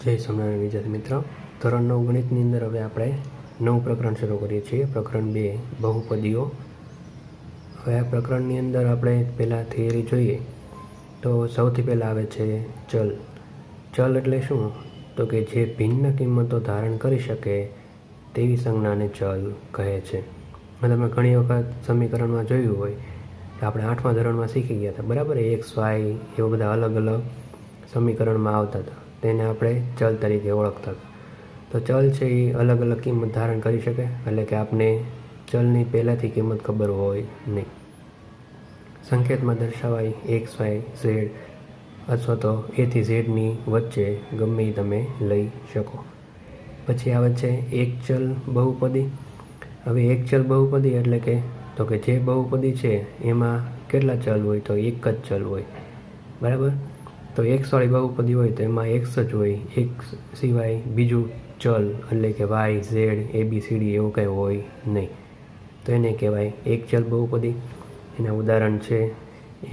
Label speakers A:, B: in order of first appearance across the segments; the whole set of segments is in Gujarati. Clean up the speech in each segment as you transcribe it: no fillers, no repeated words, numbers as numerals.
A: જય સ્વામિનારાયણ વિદ્યાર્થી મિત્રો, ધોરણ 9 ગણિતની અંદર હવે આપણે નવું પ્રકરણ શરૂ કરીએ છીએ. પ્રકરણ 2 બહુપદીઓ. હવે આ પ્રકરણની અંદર આપણે પહેલાં થિયરી જોઈએ તો સૌથી પહેલાં આવે છે ચલ. ચલ એટલે શું? તો કે જે ભિન્ન કિંમતો ધારણ કરી શકે તેવી સંજ્ઞાને ચલ કહે છે. તમે ઘણી વખત સમીકરણમાં જોયું હોય કે આપણે 8મા ધોરણમાં શીખી ગયા હતા, બરાબર. એક્સ વાય એવા બધા અલગ અલગ સમીકરણમાં આવતા હતા, તેને આપણે ચલ તરીકે ઓળખતા હતા. તો ચલ છે એ અલગ અલગ કિંમત ધારણ કરી શકે, એટલે કે આપણે ચલની પહેલાંથી કિંમત ખબર હોય નહીં. સંકેતમાં દર્શાવાય એક્સ વાય ઝેડ અથવા તો એથી ઝેડની વચ્ચે ગમે એ તમે લઈ શકો. પછી આવે છે એક ચલ બહુપદી. હવે એક ચલ બહુપદી એટલે કે જે બહુપદી છે એમાં કેટલા ચલ હોય? તો એક જ ચલ હોય, બરાબર. તો એક્સવાળી બહુપદી હોય તો એમાં એક્સ જ હોય, એક્સ સિવાય બીજું ચલ એટલે કે વાય ઝેડ ABCD એવું કંઈ હોય નહીં. તો એને કહેવાય એક ચલ બહુપદી. એના ઉદાહરણ છે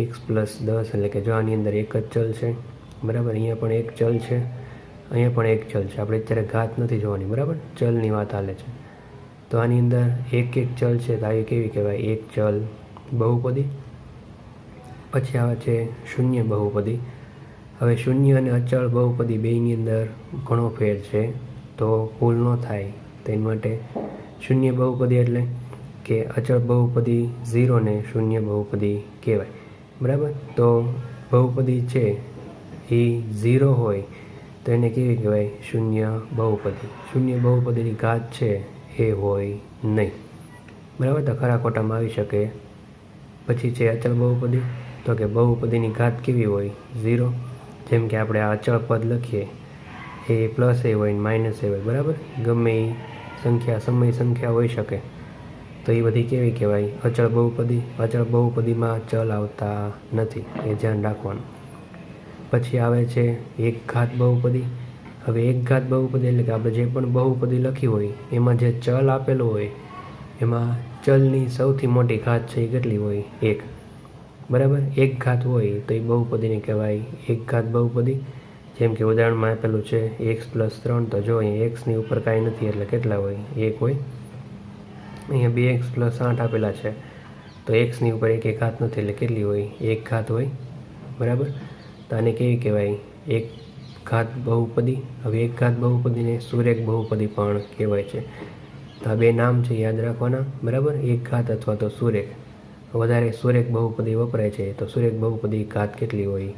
A: x+10, એટલે કે જો આની અંદર એક જ ચલ છે, બરાબર. અહીંયા પણ એક ચલ છે, અહીંયા પણ એક ચલ છે. આપણે અત્યારે ઘાત નથી જોવાની, બરાબર, ચલની વાત ચાલે છે. તો આની અંદર એક ચલ છે, તો આવી કેવી કહેવાય? એક ચલ બહુપદી. પછી આવે છે શૂન્ય બહુપદી. હવે શૂન્ય અને અચળ બહુપદી બેયની અંદર ઘણો ફેર છે, તો ભૂલ ન થાય તેના માટે શૂન્ય બહુપદી એટલે કે અચળ બહુપદી 0 ને શૂન્ય બહુપદી કહેવાય, બરાબર. તો બહુપદી છે એ 0 હોય તો એને કેવી કહેવાય? શૂન્ય બહુપદી. શૂન્ય બહુપદીની ઘાત છે એ હોય નહીં, બરાબર. તો ખરા ખોટામાં આવી શકે. પછી છે અચળ બહુપદી. તો કે બહુપદીની ઘાત કેવી હોય? 0. જેમ કે આપણે આ અચળ પદ લખીએ, એ પ્લસ એ હોય ને માઇનસ એ હોય, બરાબર. ગમે એ સંખ્યા સમય સંખ્યા હોઈ શકે, તો એ બધી કેવી કહેવાય? અચળ બહુપદી. અચળ બહુપદીમાં ચલ આવતા નથી, એ ધ્યાન રાખવાનું. પછી આવે છે એક ઘાત બહુપદી. હવે એક ઘાત બહુપદી એટલે કે આપણે જે પણ બહુપદી લખી હોય એમાં જે ચલ આપેલો હોય એમાં ચલની સૌથી મોટી ઘાત છે એ કેટલી હોય? 1, બરાબર. એક ઘાત હોય તો એ બહુપદીને કહેવાય એક ઘાત બહુપદી. જેમ કે ઉદાહરણમાં આપેલું છે x+3, તો જો અહીંયા એક્સની ઉપર કાંઈ નથી એટલે કેટલા હોય? 1 હોય. અહીંયા 2x+8 આપેલા છે, તો એક્સની ઉપર એક ઘાત નથી એટલે કેટલી હોય? 1 ઘાત હોય, બરાબર. તો આને કેવી કહેવાય? એક ઘાત બહુપદી. હવે એક ઘાત બહુપદીને સુરેખ બહુપદી પણ કહેવાય છે. તો આ બે નામ છે, યાદ રાખવાના, બરાબર. એક ઘાત અથવા તો સુરેખ. વધારે સુરેખ બહુપદી વપરાય છે, તો સુરેખ બહુપદી ઘાત કેટલી હોય?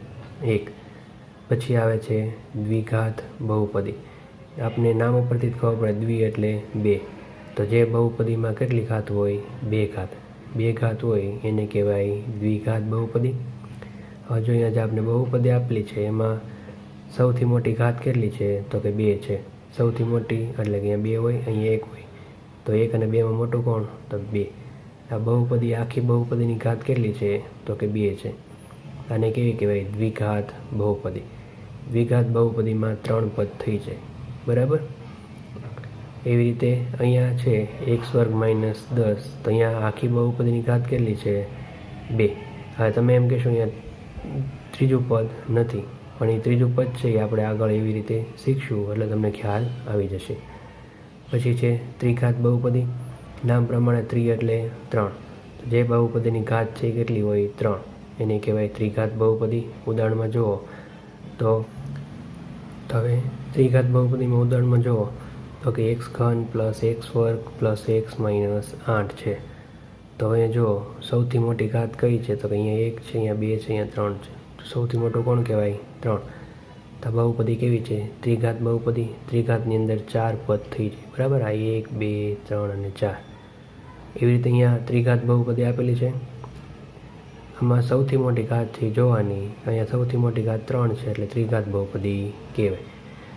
A: 1. પછી આવે છે દ્વિઘાત બહુપદી. આપને નામ ઉપરથી જ ખબર પડે, દ્વિ એટલે 2. તો જે બહુપદીમાં કેટલી ઘાત હોય? 2 ઘાત. 2 ઘાત હોય એને કહેવાય દ્વિઘાત બહુપદી. હવે જો અહીંયા જે આપણે બહુપદી આપેલી છે એમાં સૌથી મોટી ઘાત કેટલી છે? તો કે 2 છે. સૌથી મોટી એટલે કે અહીંયા 2 હોય, અહીંયા 1 હોય. તો 1 અને 2માં મોટું કોણ? તો 2. આ બહુપદી, આખી બહુપદીની ઘાત કેટલી છે? તો કે 2 છે. આને કેવી કહેવાય? દ્વિઘાત બહુપદી. દ્વિઘાત બહુપદીમાં 3 પદ થઈ જાય, બરાબર. એવી રીતે અહીંયા છે x² - 10, તો અહીંયા આખી બહુપદીની ઘાત કેટલી છે? 2. હવે તમે એમ કહેશો અહીંયા ત્રીજું પદ નથી, પણ એ ત્રીજું પદ છે એ આપણે આગળ એવી રીતે શીખશું એટલે તમને ખ્યાલ આવી જશે. પછી છે ત્રિઘાત બહુપદી. નામ પ્રમાણે ત્રિ એટલે 3. જે બહુપદીની ઘાત છે એ કેટલી હોય? 3. એને કહેવાય ત્રિઘાત બહુપદી. ઉદાહરણમાં જુઓ તો હવે ત્રિઘાત બહુપદીમાં ઉદાહરણમાં જુઓ તો કે x³ + x² + x - 8 છે. તો હવે જુઓ સૌથી મોટી ઘાત કઈ છે? તો કે અહીંયા 1 છે, અહીંયા 2 છે, અહીંયા 3 છે. તો સૌથી મોટું કોણ કહેવાય? 3. તો બહુપદી કેવી છે? ત્રિઘાત બહુપદી. ત્રિઘાતની અંદર 4 પદ થઈ જાય, બરાબર. આ 1, 2, 3 અને 4. એવી રીતે અહીંયા ત્રિઘાત બહુપદી આપેલી છે. આમાં સૌથી મોટી ઘાત છે જોવાની, અહીંયા સૌથી મોટી ઘાત 3 છે એટલે ત્રિઘાત બહુપદી કહેવાય.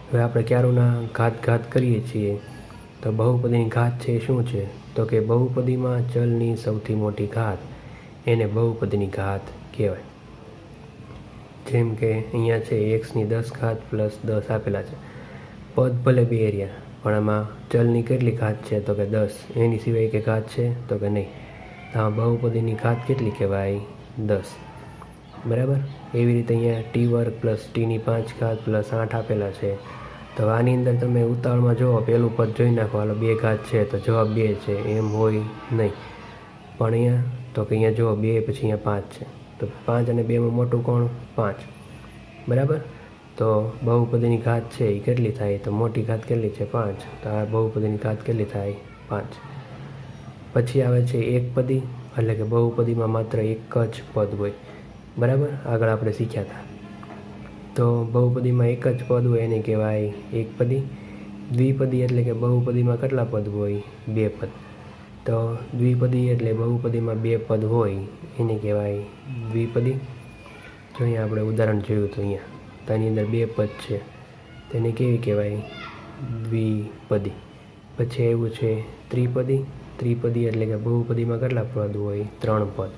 A: હવે આપણે ક્યારુના ઘાત કરીએ છીએ તો બહુપદીની ઘાત છે શું છે? તો કે બહુપદીમાં ચલની સૌથી મોટી ઘાત, એને બહુપદીની ઘાત કહેવાય. જેમ કે અહીંયા છે x⁻10 + 10 આપેલા છે. પદ ભલે 2 રહ્યા, પણ આમાં ચલની કેટલી ઘાત છે? તો કે 10. એની સિવાય કે ઘાત છે? તો કે નહીં. તો આ બહુપદીની ઘાત કેટલી કહેવાય? 10, બરાબર. એવી રીતે અહીંયા t² + t⁵ + 8 આપેલા છે. તો આની અંદર તમે ઉતાવળમાં જુઓ, પહેલું પદ જોઈ નાખો, હાલો 2 ઘાત છે તો જવાબ 2 છે, એમ હોય નહીં. પણ અહીંયા તો કે અહીંયા જુઓ 2 પછી અહીંયા 5 છે, તો 5 અને 2માં મોટું કોણ? 5. બરાબર. તો બહુપદીની ઘાત છે એ કેટલી થાય? તો મોટી ઘાત કેટલી છે? 5. તો આ બહુપદીની ઘાત કેટલી થાય? 5. પછી આવે છે એકપદી, એટલે કે બહુપદીમાં માત્ર એક જ પદ હોય. બરાબર, આગળ આપણે શીખ્યા હતા. તો બહુપદીમાં એક જ પદ હોય એને કહેવાય એકપદી. દ્વિપદી એટલે કે બહુપદીમાં કેટલા પદ હોય? 2 પદ. તો દ્વિપદી એટલે બહુપદીમાં 2 પદ હોય એને કહેવાય દ્વિપદી. જો અહીંયા આપણે ઉદાહરણ જોયું તો અહીંયા તો આની અંદર 2 પદ છે, તેને કેવી કહેવાય? દ્વિપદી. પછી આવ્યું છે ત્રિપદી. ત્રિપદી એટલે કે બહુપદીમાં કેટલા પદ હોય? 3 પદ.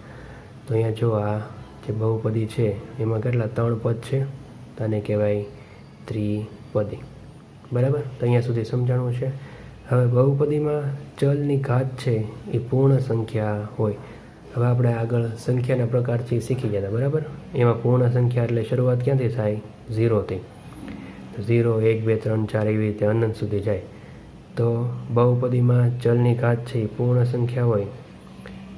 A: તો અહીંયા જો આ જે બહુપદી છે એમાં કેટલા? 3 પદ છે, તો આને કહેવાય ત્રિપદી. બરાબર. તો અહીંયા સુધી સમજાણું છે. હવે બહુપદીમાં ચલની ઘાત છે એ પૂર્ણ સંખ્યા હોય. હવે આપણે આગળ સંખ્યાના પ્રકારથી શીખી ગયા. બરાબર. એમાં પૂર્ણ સંખ્યા એટલે શરૂઆત ક્યાંથી થાય? 0થી. તો 0, 1, 2, 3, 4 એવી રીતે અનંત સુધી જાય. તો બહુપદીમાં ચલની ઘાત છે એ પૂર્ણ સંખ્યા હોય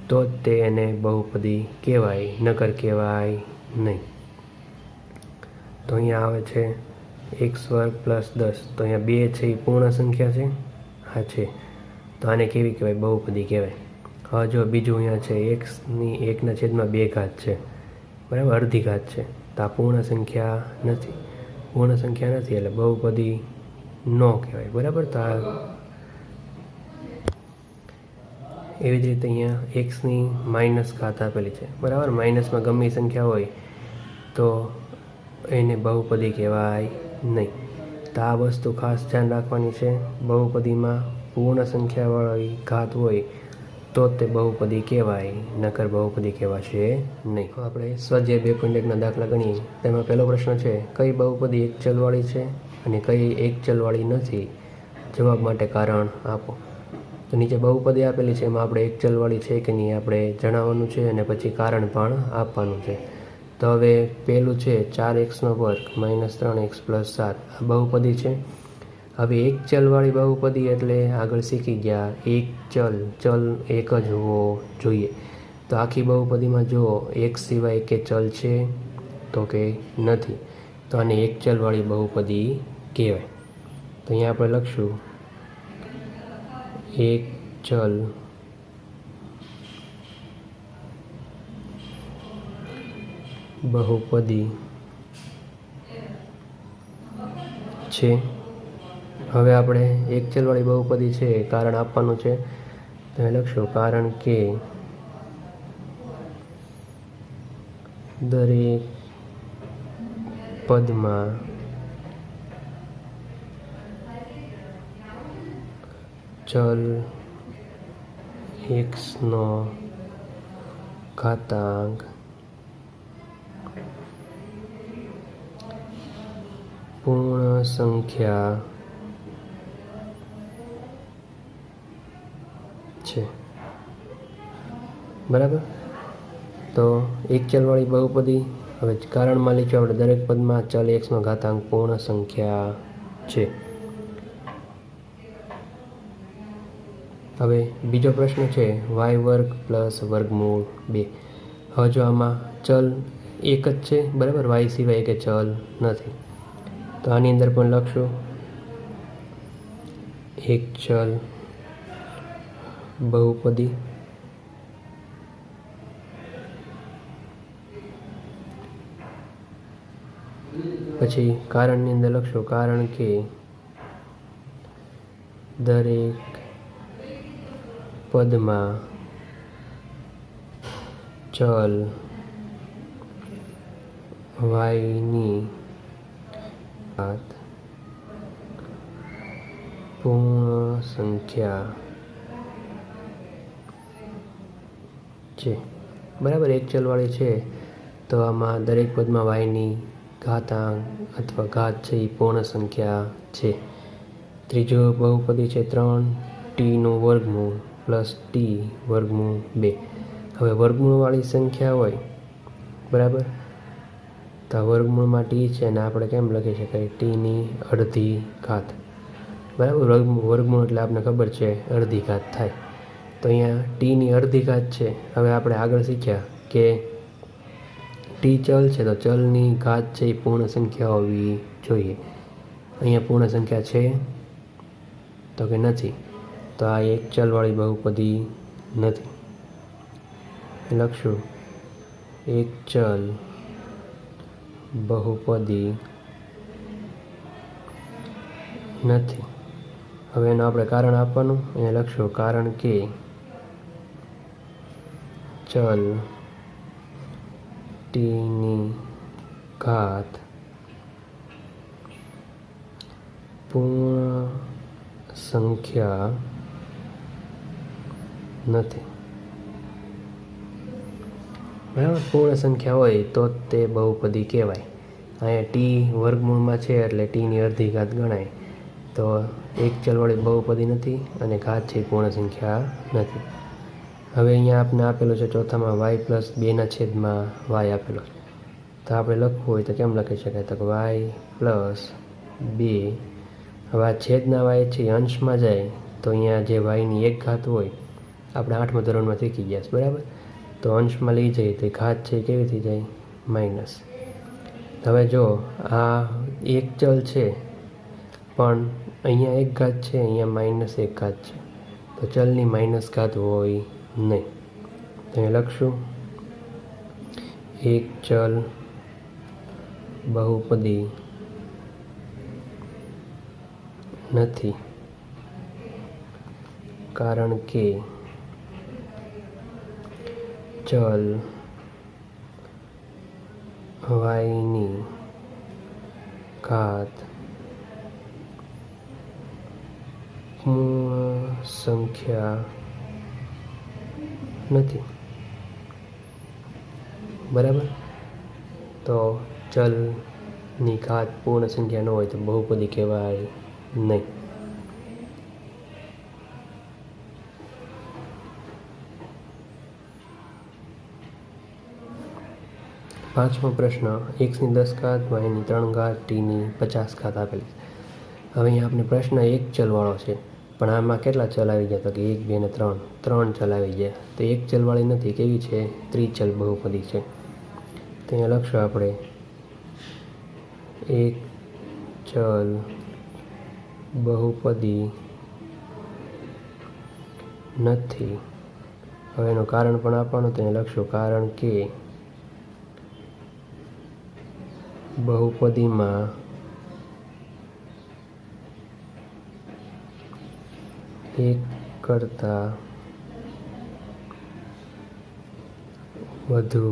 A: તો જ તે એને બહુપદી કહેવાય, નકર કહેવાય નહીં. તો અહીંયા આવે છે x² + 10. તો અહીંયા 2 છે એ પૂર્ણ સંખ્યા છે? હા છે. તો આને કેવી કહેવાય? બહુપદી કહેવાય. હવે જો બીજું અહીંયા છે x ની 1/2 ઘાત છે. બરાબર, અડધી ઘાત છે. તો આ પૂર્ણ સંખ્યા નથી. પૂર્ણ સંખ્યા નથી એટલે બહુપદી ન કહેવાય. બરાબર. તો આ એવી જ રીતે અહીંયા x ની માઇનસ ઘાત આપેલી છે. બરાબર. માઇનસમાં ગમે સંખ્યા હોય તો એને બહુપદી કહેવાય નહીં. તો આ વસ્તુ ખાસ ધ્યાન રાખવાની છે. બહુપદીમાં પૂર્ણ સંખ્યાવાળી ઘાત હોય તો તે બહુપદી કહેવાય, નકર બહુપદી કહેવાશે નહીં. આપણે સ્વાધ્યાય 2.1ના દાખલા ગણીએ. તેમાં પહેલો પ્રશ્ન છે, કઈ બહુપદી એક ચલવાળી છે અને કઈ એક ચલવાળી નથી? જવાબ માટે કારણ આપો. તો નીચે બહુપદી આપેલી છે, એમાં આપણે એક ચલવાળી છે કે નહીં આપણે જણાવવાનું છે અને પછી કારણ પણ આપવાનું છે. તો હવે પહેલું છે 4x² - 3x + 7. આ બહુપદી છે. હવે એક ચલવાળી બહુપદી એટલે આગળ શીખી ગયા, એક ચલ એક જ હોવો જોઈએ. તો આખી બહુપદીમાં જુઓ એક સિવાય કે ચલ છે? તો કે નથી. તો આને એક ચલવાળી બહુપદી કહેવાય. તો અહીંયા આપણે લખશું એક ચલ બહુપદી છે. હવે આપણે એક ચલવાળી બહુપદી છે કારણ આપવાનું છે. તો લખશું કારણ કે દરેક પદમાં ચલ x નો ઘાતાંક પૂર્ણ સંખ્યા છે. બરાબર. તો એક ચલવાળી બહુપદી. હવે કારણમાં લખ્યું આપણે દરેક પદમાં ચલ x નો ઘાતાંક પૂર્ણ સંખ્યા છે. હવે બીજો પ્રશ્ન છે y² + √2. હવે જો આમાં ચલ એક જ છે. બરાબર. y સિવાય કે ચલ નથી. તો આની અંદર પણ લખશું એક ચલ બહુપદી. પછી કારણની અંદર લખશું કારણ કે દરેક પદમાં ચલ y ની ઘાત પૂર્ણ સંખ્યા છે. બરાબર. એક ચલવાળી છે તો આમાં દરેક પદમાં y ની ઘાતાંક અથવા ઘાત છે એ પૂર્ણ સંખ્યા છે. ત્રીજો બહુપદી છે 3t² + t². હવે વર્ગમૂળવાળી સંખ્યા હોય. બરાબર. તો આ વર્ગમૂળમાં ટી છે ને આપણે કેમ લખી શકાય ટીની અડધી ઘાત, બરાબર. વર્ગમૂળ એટલે આપણને ખબર છે અડધી ઘાત થાય. તો અહીંયા ટીની અડધી ઘાત છે. હવે આપણે આગળ શીખ્યા કે ટી ચલ છે તો ચલની ઘાત છે એ પૂર્ણ સંખ્યા હોવી જોઈએ. અહીંયા પૂર્ણ સંખ્યા છે તો કે નથી, તો આ એક ચલવાળી બહુપદી નથી. લખશું એક ચલ બહુપદી નથી. હવે એનું આપણે કારણ આપવાનું. અહીંયા લખશું કારણ કે ચલ ટીની ઘાત પૂર્ણ સંખ્યા નથી, બરાબર. પૂર્ણ સંખ્યા હોય તો તે બહુપદી કહેવાય. અહીંયા ટી વર્ગમૂળમાં છે એટલે ટીની અડધી ઘાત ગણાય. તો એક ચલવાળી બહુપદી નથી અને ઘાત છે પૂર્ણ સંખ્યા નથી. હવે અહીંયા આપણે આપેલું છે ચોથામાં y પ્લસ 2/y આપેલો છે. તો આપણે લખવું હોય તો કેમ લખી શકાય, તો y પ્લસ 2. હવે આ છેદના y છે અંશમાં જાય તો અહીંયા જે yની એક ઘાત હોય આપણે 8મા ધોરણમાં શીખી ગયા છે, બરાબર. તો અંશમાં લઈ જઈએ તો ઘાત છે કેવી થઈ જાય માઇનસ. હવે જો આ એક ચલ છે પણ અહીંયા એક ઘાત છે, અહીંયા માઇનસ એક ઘાત છે, તો ચલની માઇનસ ઘાત હોય નહીં. તો અહીં લખશું એક ચલ બહુપદી નથી કારણ કે ચલ yની ઘાત પૂર્ણ સંખ્યા નથી, બરાબર. તો ચલની ઘાત પૂર્ણ સંખ્યા ન હોય તો બહુપદી કહેવાય નહીં. પાંચમો પ્રશ્ન, xની 10 ઘાત, yની 3 ઘાત, ટીની 50 ઘાત આપેલી. હવે અહીંયા આપણે પ્રશ્ન એક ચલવાળો છે પણ આમાં કેટલા ચલ આવી ગયા, તો કે 1 2 ને 3 ચલ આવી ગયા. તો એક ચલવાળી નથી, કેવી છે ત્રિચલ બહુપદી છે. તો અહીંયા લખશું આપણે એક ચલ બહુપદી નથી. હવે એનું કારણ પણ આપવાનું. તો અહીંયા લખશું કારણ કે બહુપદીમાં એક કરતાં વધુ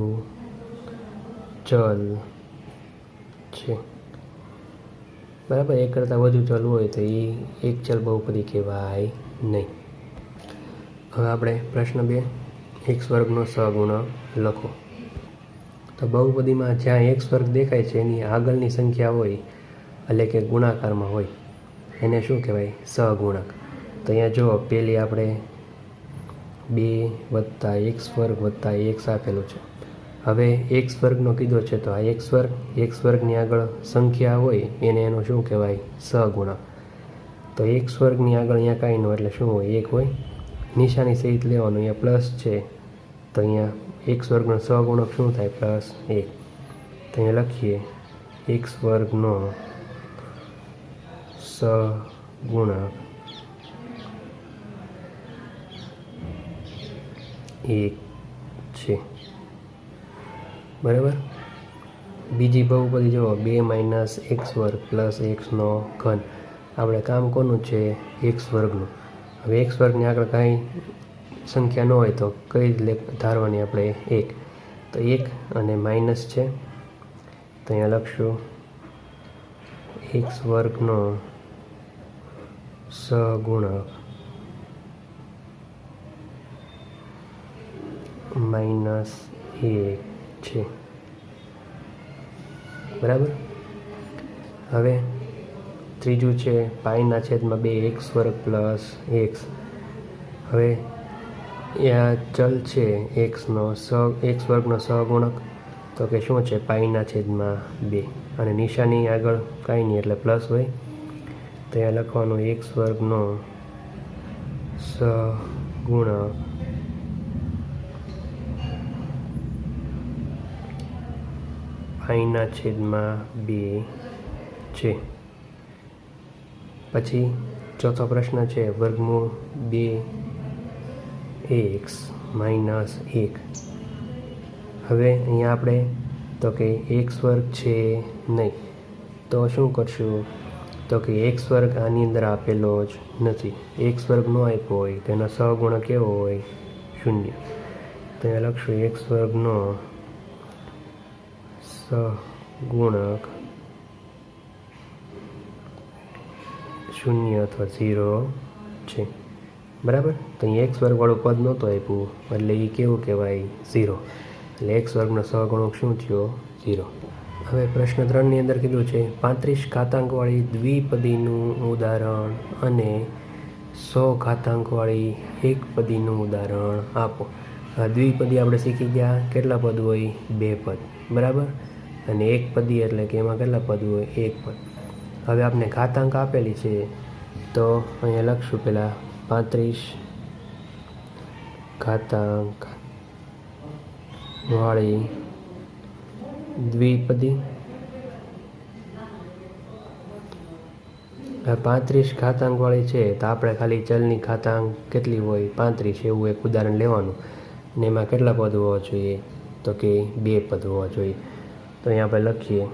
A: ચલ છે, બરાબર. એક કરતાં વધુ ચલ હોય તો એ એક ચલ બહુપદી કહેવાય નહીં. હવે આપણે પ્રશ્ન 2, x વર્ગનો સહગુણક લખો. તો બહુપદીમાં જ્યાં x વર્ગ દેખાય છે એની આગળની સંખ્યા હોય એટલે કે ગુણાકારમાં હોય એને શું કહેવાય, સહગુણક. તો અહીંયા જો પેલી આપણે 2 + x વર્ગ + x આપેલું છે. હવે x વર્ગનો કીધો છે તો આ x વર્ગની આગળ સંખ્યા હોય એને એનું શું કહેવાય, સહગુણક. તો x વર્ગની આગળ અહીંયા કાંઈ ન એટલે શું હોય, 1 હોય. નિશાની સહિત લેવાનું. અહીંયા પ્લસ છે તો અહીંયા x વર્ગનો સહગુણક શું થાય, +1. તો અહીંયા લખીએ x વર્ગનો સહગુણક 1 છે, બરાબર. બીજી બહુપદી જુઓ 2 - x² + x નો ઘન. આપણે કામ કોનું છે, x વર્ગનું. હવે x વર્ગની આગળ કાંઈ સંખ્યા ન હોય તો કઈ ધારવાની આપણે 1. તો 1 અને માઇનસ છે તો અહીંયા લખશું x વર્ગનો સહગુણક -1 છે, બરાબર. હવે ત્રીજું છે π/2 x² + x. હવે આ ચલ છે x વર્ગનો સહગુણક તો કે શું છે પાઈના છેદમાં 2 અને નિશાની આગળ કાંઈ નહીં એટલે પ્લસ હોય તો અહીંયા લખવાનું x વર્ગનો સહગુણક પાઈના છેદમાં 2 છે. પછી ચોથો પ્રશ્ન છે વર્ગમૂળ 2x માઇનસ 1. હવે અહીંયા આપણે તો કે x વર્ગ છે નહીં તો શું કરશું તો કે x વર્ગ આની અંદર આપેલો જ નથી. x વર્ગ ન આપ્યો હોય તેનો સહગુણક કેવો હોય 0. તો અહીંયા લખશું x વર્ગનો સહગુણક 0 અથવા 0 છે. બરાબર. તો અહીંયા x વર્ગવાળું પદ નહોતું આપ્યું એટલે એ કેવું કહેવાય 0. એટલે x વર્ગનો સહગુણક શું થયો 0. હવે પ્રશ્ન 3ની અંદર કીધું છે 35 ઘાતાંકવાળી દ્વિપદીનું ઉદાહરણ અને 100 ઘાતાંકવાળી એકપદીનું ઉદાહરણ આપો. આ દ્વિપદી આપણે શીખી ગયા કેટલા પદ હોય 2 પદ. બરાબર. અને એકપદી એટલે કે એમાં કેટલા પદ હોય 1 પદ. હવે આપણે ઘાતાંક આપેલી છે તો અહીંયા લખશું પહેલાં 35 ઘાતાંક વાળી દ્વિપદી. 35 ઘાતાંકવાળી છે તો આપણે ખાલી ચલની ઘાતાંક કેટલી હોય 35 એવું એક ઉદાહરણ લેવાનું ને એમાં કેટલા પદ હોવા જોઈએ તો કે 2 પદ હોવા જોઈએ. તો અહીંયા આપણે લખીએ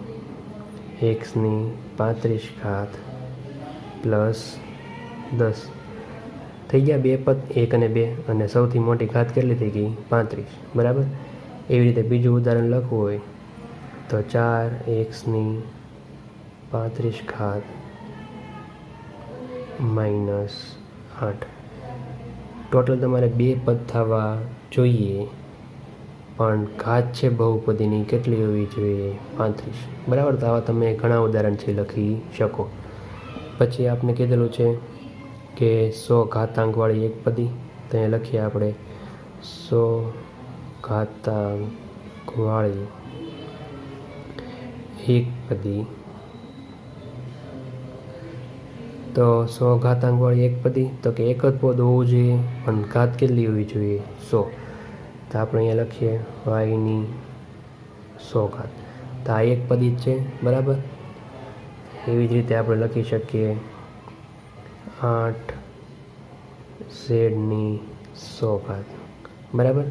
A: xની 35 ઘાત પ્લસ 10 થઈ ગયા 2 પદ 1 અને 2 અને સૌથી મોટી ઘાત કેટલી થઈ ગઈ 35. બરાબર. એવી રીતે બીજું ઉદાહરણ લખવું હોય તો 4xની 35 ઘાત માઇનસ 8. ટોટલ તમારે 2 પદ થવા જોઈએ પણ ઘાત છે બહુપદીની કેટલી હોવી જોઈએ 35. બરાબર. તો આવા તમે ઘણા ઉદાહરણ છે લખી શકો. પછી આપણે કીધેલું છે કે 100 ઘાતાંકવાળી એકપદી. તો અહીંયા લખીએ આપણે 100 ઘાતાંકવાળી એકપદી. તો 100 ઘાતાંકવાળી એકપદી તો કે એક જ પદ હોવું જોઈએ પણ ઘાત કેટલી હોવી જોઈએ 100. તો આપણે અહીંયા લખીએ yની 100 ઘાત. તો આ એકપદી જ છે. બરાબર. એવી જ રીતે આપણે લખી શકીએ 8zની 100 ઘાત. બરાબર.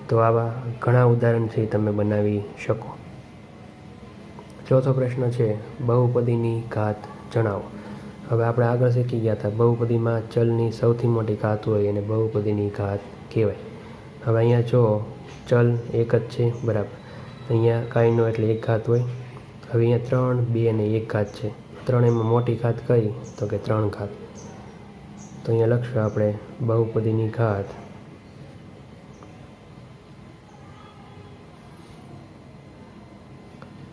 A: તો આવા ઘણા ઉદાહરણ છે તમે બનાવી શકો. ચોથો પ્રશ્ન છે બહુપદીની ઘાત જણાવો. હવે આપણે આગળ શીખી ગયા હતા બહુપદીમાં ચલની સૌથી મોટી ઘાત હોય અને બહુપદીની ઘાત કહેવાય. હવે અહીંયા જો ચલ એક જ છે. બરાબર. અહીંયા કાંઈનો એટલે 1 ઘાત હોય. હવે અહીંયા 3, 2 અને 1 ઘાત છે. 3 એમાં મોટી ઘાત કઈ તો કે 3 ઘાત. તો અહીંયા લખશું આપણે બહુપદીની ઘાત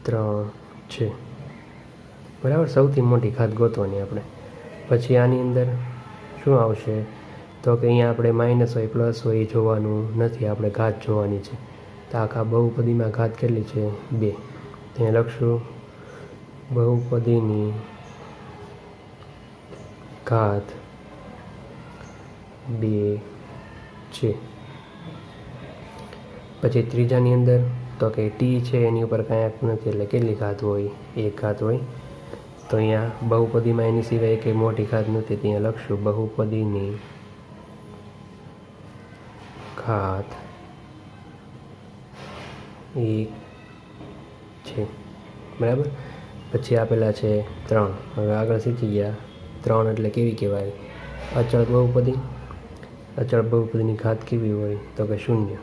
A: 3 છે. બરાબર. સૌથી મોટી ઘાત ગોતવાની આપણે. પછી આની અંદર શું આવશે તો કે અહીંયા આપણે માઇનસ હોય પ્લસ હોય એ જોવાનું નથી. આપણે ઘાત જોવાની છે. તો આખા બહુપદીમાં ઘાત કેટલી છે 2. ત્યાં લખશું બહુપદીની ઘાત 2 છે. પછી ત્રીજાની અંદર તો કે ટી છે એની ઉપર કાંઈ આપ્યું નથી એટલે કેટલી ઘાત હોય 1 ઘાત હોય. તો અહીંયા બહુપદીમાં એની સિવાય કંઈ મોટી ઘાત નથી. ત્યાં લખશું બહુપદીની ઘાત 1 છે. બરાબર. પછી આપેલા છે 3. હવે આગળ શીખી ગયા 3 એટલે કેવી કહેવાય અચળ બહુપદી. અચળ બહુપદીની ઘાત કેવી હોય તો કે 0.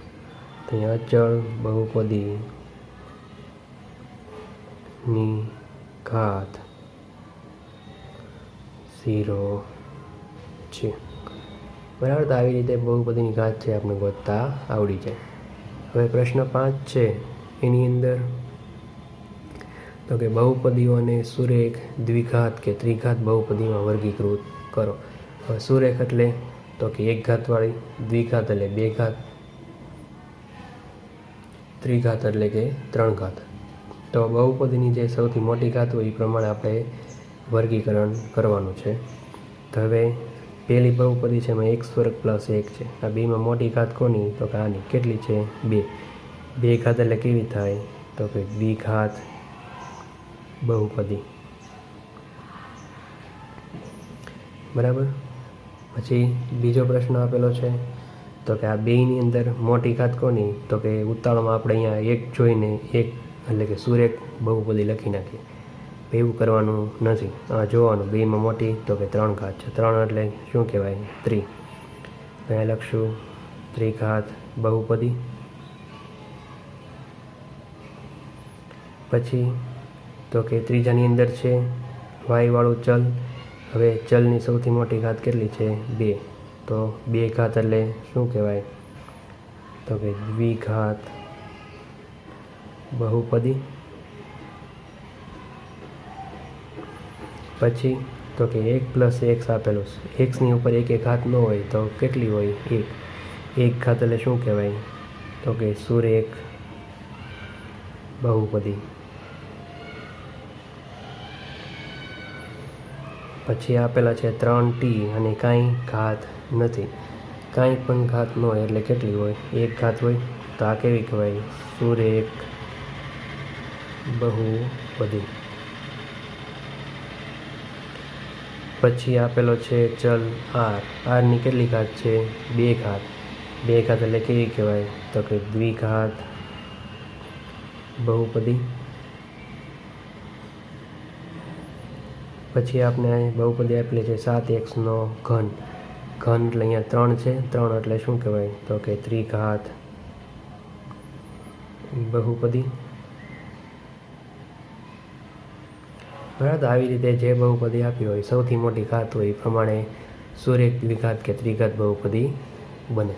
A: તો અહીંયા અચળ બહુપદીની ઘાત 0 છે. બરાબર. તો આવી રીતે બહુપદીની ઘાત છે આપણે ગોતતા આવડી જાય. હવે પ્રશ્ન 5 છે એની અંદર તો કે બહુપદીઓને સુરેખ દ્વિઘાત કે ત્રિઘાત બહુપદીમાં વર્ગીકૃત કરો. હવે સુરેખ એટલે તો કે 1 ઘાતવાળી, દ્વિઘાત એટલે 2 ઘાત, ત્રિઘાત એટલે કે 3 ઘાત। તો બહુપદીની જે સૌથી મોટી ઘાત હોય એ પ્રમાણે આપણે વર્ગીકરણ કરવાનું છે। તો હવે પહેલી બહુપદી છે એમાં x વર્ગ પ્લસ 1 છે। આ બેમાં મોટી ઘાત કોની? તો કે આની। કેટલી છે? 2। 2 ઘાત એટલે કેવી થાય? તો કે દ્વિઘાત બહુપદી। બરાબર। પછી બીજો પ્રશ્ન આપેલો છે તો કે આ બેયની અંદર મોટી ઘાત કોની? તો કે ઉતાવળમાં આપણે અહીંયા એક જોઈને એક એટલે કે સુરેખ બહુપદી લખી નાખીએ। એવું કરવાનું નથી, જોવાનું બેમાં મોટી તો કે 3 ઘાત છે। 3 એટલે શું કહેવાય? 3। અહીંયા લખશું ત્રિઘાત બહુપદી। પછી તો કે ત્રીજાની અંદર છે વાયવાળું ચલ। હવે ચલની સૌથી મોટી ઘાત કેટલી છે? 2। તો 2 ઘાત એટલે શું કહેવાય? તો કે દ્વિઘાત બહુપદી। પછી તો કે 1 પ્લસ x આપેલું છે। એક્સની ઉપર એક ઘાત ન હોય તો કેટલી હોય? 1। 1 ઘાત એટલે શું કહેવાય? તો કે સુરેખ બહુપદી। પછી આપેલા છે 3t અને કાંઈ ઘાત નથી। કાંઈ પણ ઘાત ન હોય એટલે કેટલી હોય? 1 ઘાત હોય। તો આ કેવી કહેવાય? સુરેખ બહુપદી। પછી આપેલો છે ચલ r। ની કેટલી ઘાત છે? 2 ઘાત। 2 ઘાત એટલે કેવી કહેવાય? તો કે દ્વિઘાત બહુપદી। પછી આપણે બહુપદી આપેલી છે 7x નો ઘન। ઘન એટલે અહીંયા 3 છે। 3 એટલે શું કહેવાય? તો કે ત્રિઘાત બહુપદી। બરાબર। આવી રીતે જે બહુપદી આપી હોય સૌથી મોટી ઘાત હોય એ પ્રમાણે સુરેખ દ્વિઘાત કે ત્રિઘાત બહુપદી બને।